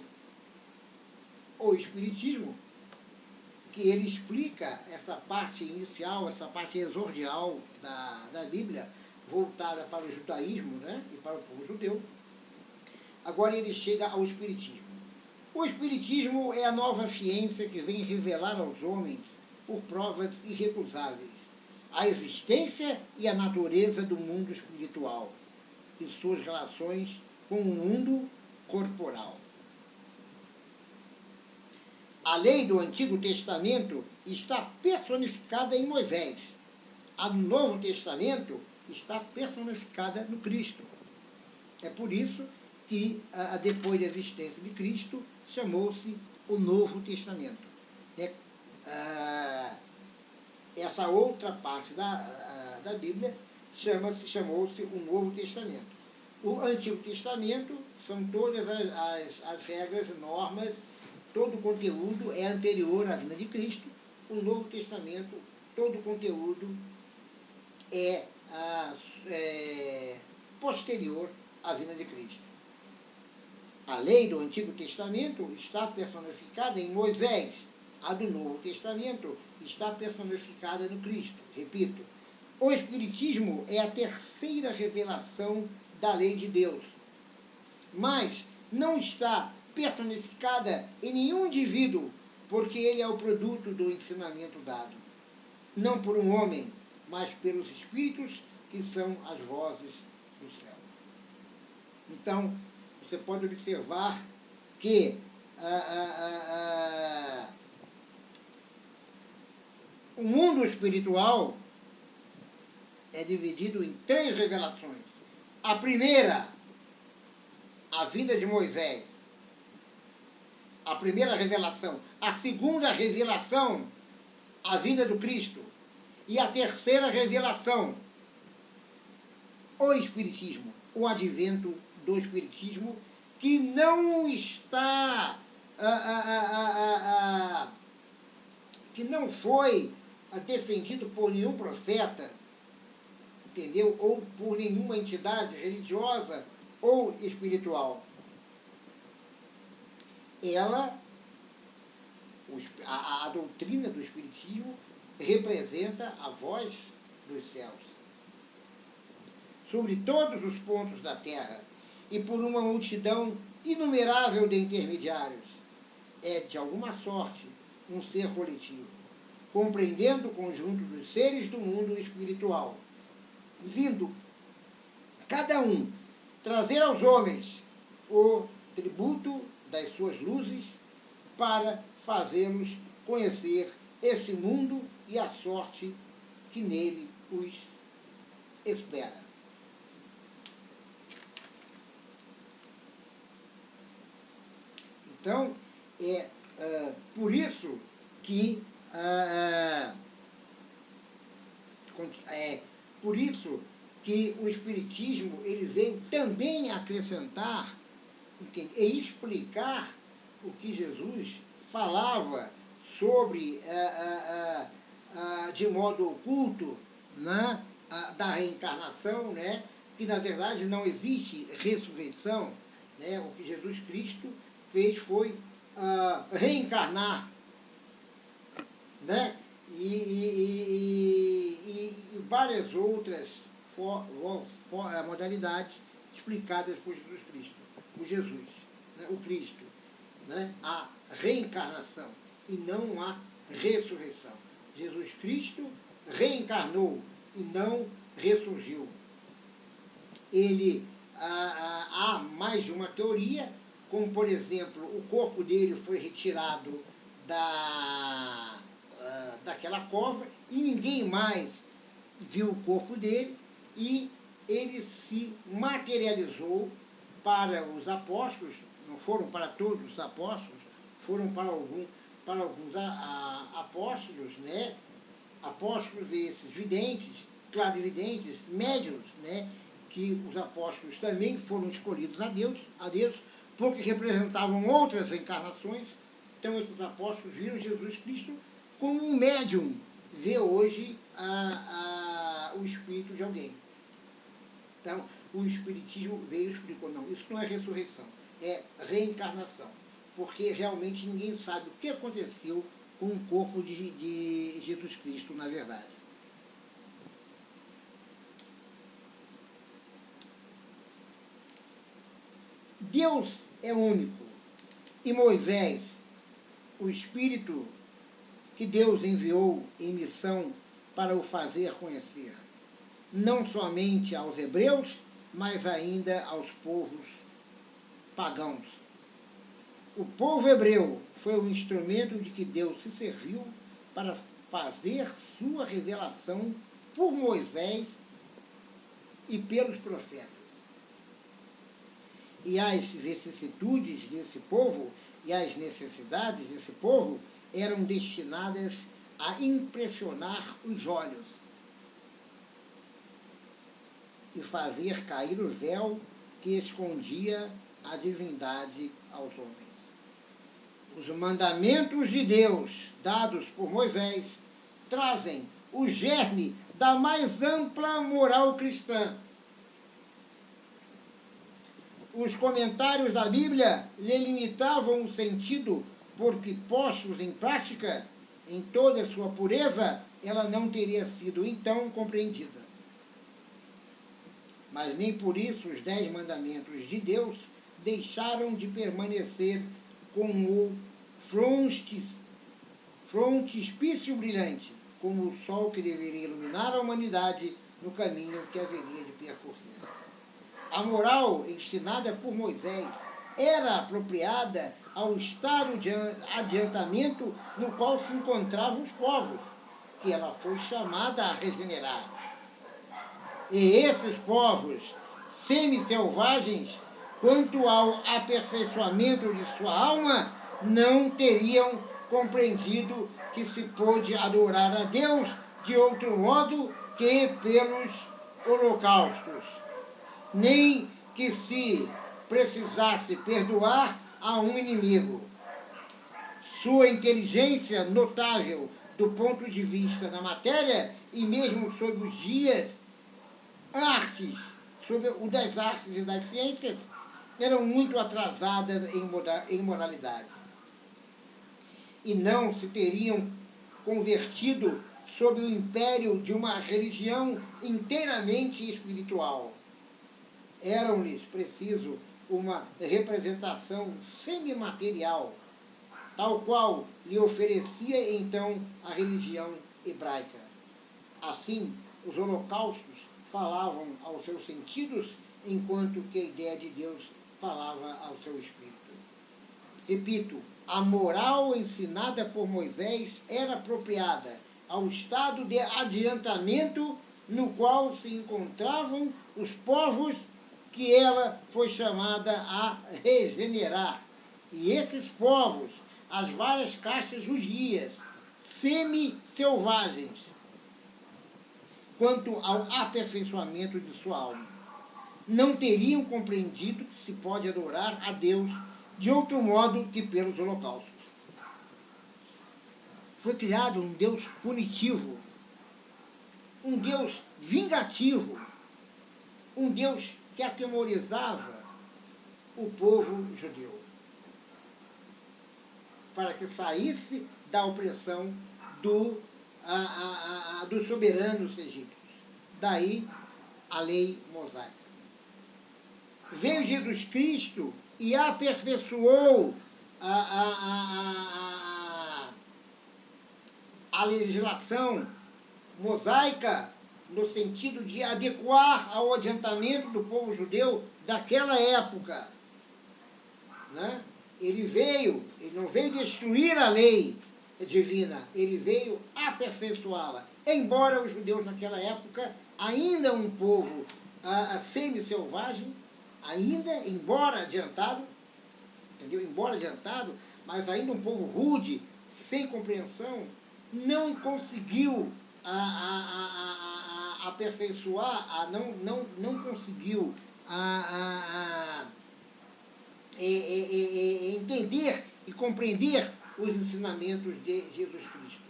o Espiritismo, que ele explica essa parte inicial, essa parte exordial da Bíblia, voltada para o judaísmo, né, e para o povo judeu. Agora ele chega ao Espiritismo. O Espiritismo é a nova ciência que vem revelar aos homens, por provas irrecusáveis, a existência e a natureza do mundo espiritual e suas relações com o mundo corporal. A lei do Antigo Testamento está personificada em Moisés. A do Novo Testamento está personificada no Cristo. É por isso que, depois da existência de Cristo, chamou-se o Novo Testamento. Né? Essa outra parte da Bíblia chamou-se o Novo Testamento. O Antigo Testamento são todas as regras, normas, todo o conteúdo é anterior à vinda de Cristo. O Novo Testamento, todo o conteúdo é posterior à vinda de Cristo. A lei do Antigo Testamento está personificada em Moisés. A do Novo Testamento está personificada no Cristo. Repito, o Espiritismo é a terceira revelação da lei de Deus, mas não está personificada em nenhum indivíduo, porque ele é o produto do ensinamento dado, não por um homem, mas pelos Espíritos que são as vozes do céu. Então, você pode observar que o mundo espiritual é dividido em 3 revelações. A primeira, a vinda de Moisés. A primeira revelação. A segunda revelação, a vinda do Cristo. E a terceira revelação, o Espiritismo, o advento do Espiritismo, que não está, que não foi defendido por nenhum profeta, entendeu? Ou por nenhuma entidade religiosa ou espiritual. A doutrina do Espiritismo representa a voz dos céus sobre todos os pontos da Terra e por uma multidão inumerável de intermediários. É, de alguma sorte, um ser coletivo, compreendendo o conjunto dos seres do mundo espiritual, vindo, cada um, trazer aos homens o tributo das suas luzes para fazê-los conhecer esse mundo e a sorte que nele os espera. Então, é por isso que o Espiritismo ele veio também acrescentar, entende, e explicar o que Jesus falava sobre, de modo oculto, né, da reencarnação, né, que na verdade não existe ressurreição. Né, o que Jesus Cristo fez foi reencarnar, né, e várias outras modalidades explicadas por Jesus Cristo, por Jesus, né, o Cristo, né, a reencarnação e não a ressurreição. Jesus Cristo reencarnou e não ressurgiu. Há mais de uma teoria, como por exemplo, o corpo dele foi retirado daquela cova e ninguém mais viu o corpo dele, e ele se materializou para os apóstolos, não foram para todos os apóstolos, foram para alguns apóstolos, né? Apóstolos desses videntes, clarividentes, médiuns, né? Que os apóstolos também foram escolhidos a Deus, porque representavam outras encarnações. Então esses apóstolos viram Jesus Cristo como um médium vê hoje o espírito de alguém. Então, o Espiritismo veio e explicou, não, isso não é ressurreição, é reencarnação, porque realmente ninguém sabe o que aconteceu com o corpo de Jesus Cristo, na verdade. Deus é único, e Moisés, o Espírito que Deus enviou em missão para o fazer conhecer, não somente aos hebreus, mas ainda aos povos pagãos. O povo hebreu foi o instrumento de que Deus se serviu para fazer sua revelação por Moisés e pelos profetas. e as vicissitudes desse povo e as necessidades desse povo eram destinadas a impressionar os olhos e fazer cair o véu que escondia a divindade aos homens. Os mandamentos de Deus, dados por Moisés, trazem o germe da mais ampla moral cristã. Os comentários da Bíblia lhe limitavam o sentido, porque, postos em prática, em toda a sua pureza, ela não teria sido então compreendida. Mas nem por isso os 10 mandamentos de Deus deixaram de permanecer como o frontispício brilhante, como o sol que deveria iluminar a humanidade no caminho que haveria de percorrer. A moral ensinada por Moisés era apropriada ao estado de adiantamento no qual se encontravam os povos, que ela foi chamada a regenerar. E esses povos semi-selvagens, quanto ao aperfeiçoamento de sua alma, não teriam compreendido que se pôde adorar a Deus de outro modo que pelos holocaustos, nem que se precisasse perdoar a um inimigo. Sua inteligência notável do ponto de vista da matéria e mesmo sobre os dias artes, sobre o das artes e das ciências, eram muito atrasadas em moralidade. E não se teriam convertido sob o império de uma religião inteiramente espiritual. Era-lhes preciso uma representação semimaterial, tal qual lhe oferecia então a religião hebraica. Assim, os holocaustos falavam aos seus sentidos, enquanto que a ideia de Deus falava ao seu espírito. Repito, a moral ensinada por Moisés era apropriada ao estado de adiantamento no qual se encontravam os povos que ela foi chamada a regenerar. E esses povos, as várias castas judias, semi-selvagens, quanto ao aperfeiçoamento de sua alma, não teriam compreendido que se pode adorar a Deus de outro modo que pelos holocaustos. Foi criado um Deus punitivo, um Deus vingativo, um Deus que atemorizava o povo judeu, para que saísse da opressão dos soberanos egípcios. Daí a lei mosaica. Veio Jesus Cristo e aperfeiçoou a legislação mosaica no sentido de adequar ao adiantamento do povo judeu daquela época. Né? Ele não veio destruir a lei divina, ele veio aperfeiçoá-la. Embora os judeus naquela época, ainda um povo semi-selvagem, ainda, embora adiantado, entendeu? Embora adiantado, mas ainda um povo rude, sem compreensão, não conseguiu aperfeiçoar, não conseguiu entender e compreender os ensinamentos de Jesus Cristo,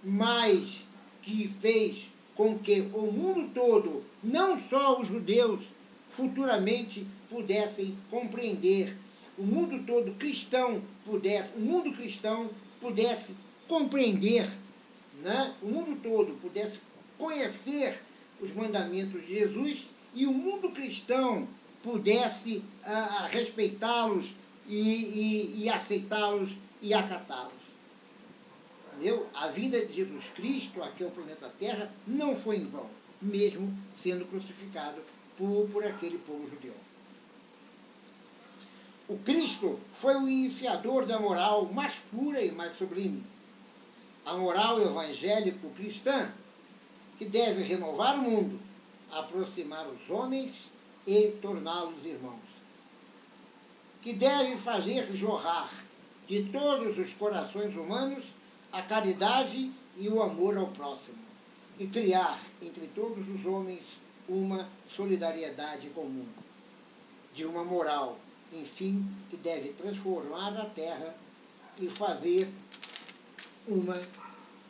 mas que fez com que o mundo todo, não só os judeus, futuramente pudessem compreender, o mundo todo cristão pudesse compreender, né? O mundo todo pudesse conhecer os mandamentos de Jesus e o mundo cristão pudesse respeitá-los e aceitá-los e acatá-los. Entendeu? A vida de Jesus Cristo aqui ao planeta Terra não foi em vão, mesmo sendo crucificado por aquele povo judeu. O Cristo foi o iniciador da moral mais pura e mais sublime. A moral evangélico-cristã, que deve renovar o mundo, aproximar os homens e torná-los irmãos. que deve fazer jorrar de todos os corações humanos a caridade e o amor ao próximo, e criar entre todos os homens uma solidariedade comum, de uma moral, enfim, que deve transformar a terra e fazer uma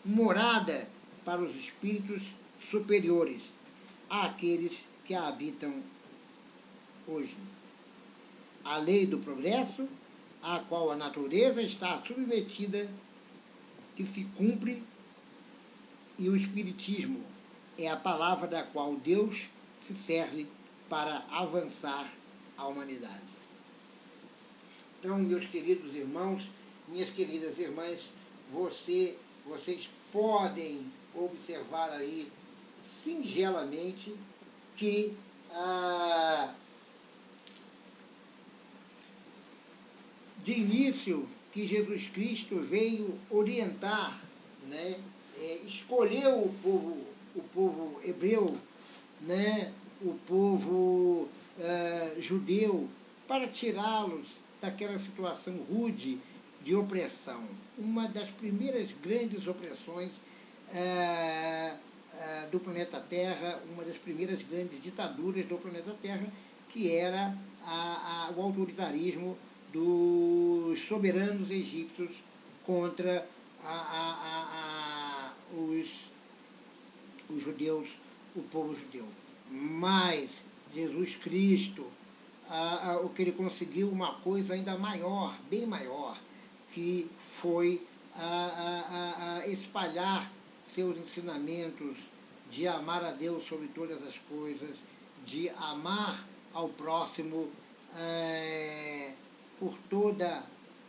morada para os espíritos superiores àqueles que a habitam hoje. A lei do progresso, à qual a natureza está submetida, que se cumpre, e o Espiritismo é a palavra da qual Deus se serve para avançar a humanidade. Então, meus queridos irmãos, minhas queridas irmãs, vocês podem observar aí singelamente que de início que Jesus Cristo veio orientar, né, escolheu o povo hebreu, né, o povo judeu, para tirá-los daquela situação rude de opressão. Uma das primeiras grandes opressões do planeta Terra, uma das primeiras grandes ditaduras do planeta Terra, que era o autoritarismo dos soberanos egípcios contra os judeus, o povo judeu. Mas Jesus Cristo, o que ele conseguiu, uma coisa ainda maior, bem maior, que foi espalhar seus ensinamentos de amar a Deus sobre todas as coisas, de amar ao próximo por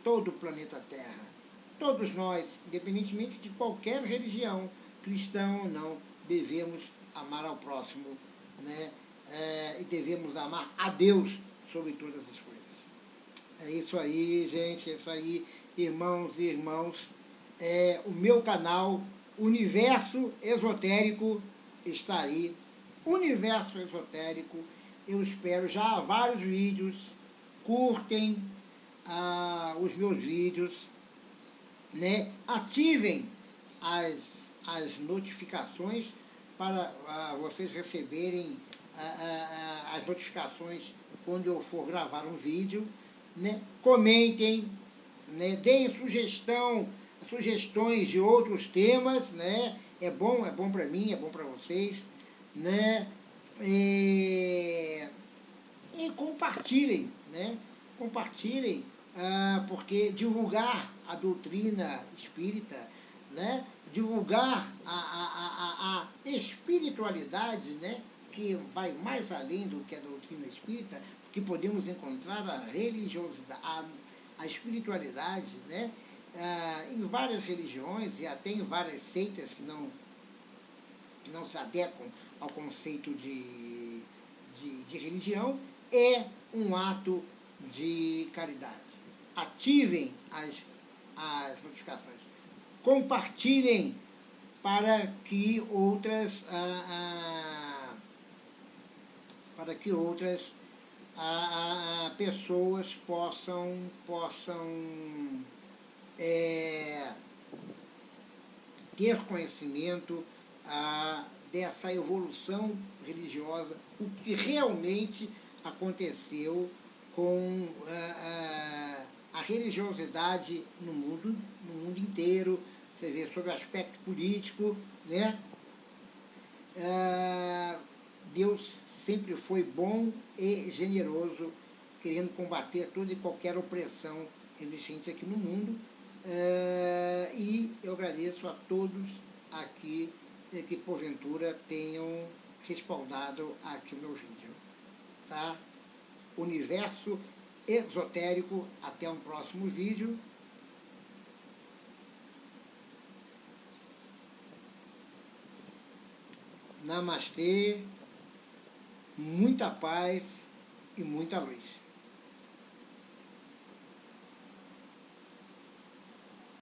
todo o planeta Terra. Todos nós, independentemente de qualquer religião, cristão ou não, devemos amar ao próximo, né? E devemos amar a Deus sobre todas as coisas. É isso aí, gente, é isso aí, irmãos e irmãos. O meu canal Universo Esotérico está aí. Universo Esotérico. Eu espero já vários vídeos. Curtem os meus vídeos, né? Ativem as notificações para vocês receberem as notificações quando eu for gravar um vídeo, né? Comentem, né? Deem sugestões de outros temas, né? É bom para mim, é bom para vocês, né? E compartilhem, né? Compartilhem, porque divulgar a doutrina espírita, né? Divulgar a espiritualidade, né? Que vai mais além do que a doutrina espírita, que podemos encontrar a religiosidade, a espiritualidade, né? Em várias religiões e até em várias seitas que não se adequam ao conceito de religião, é um ato de caridade. Ativem as notificações. Compartilhem para que outras pessoas possam ter conhecimento dessa evolução religiosa, o que realmente aconteceu com a religiosidade no mundo inteiro. Você vê sobre o aspecto político, né? Deus sempre foi bom e generoso, querendo combater toda e qualquer opressão existente aqui no mundo. E eu agradeço a todos aqui que porventura tenham respaldado aqui o meu vídeo. Tá? Universo Esotérico, até um próximo vídeo. Namastê, muita paz e muita luz.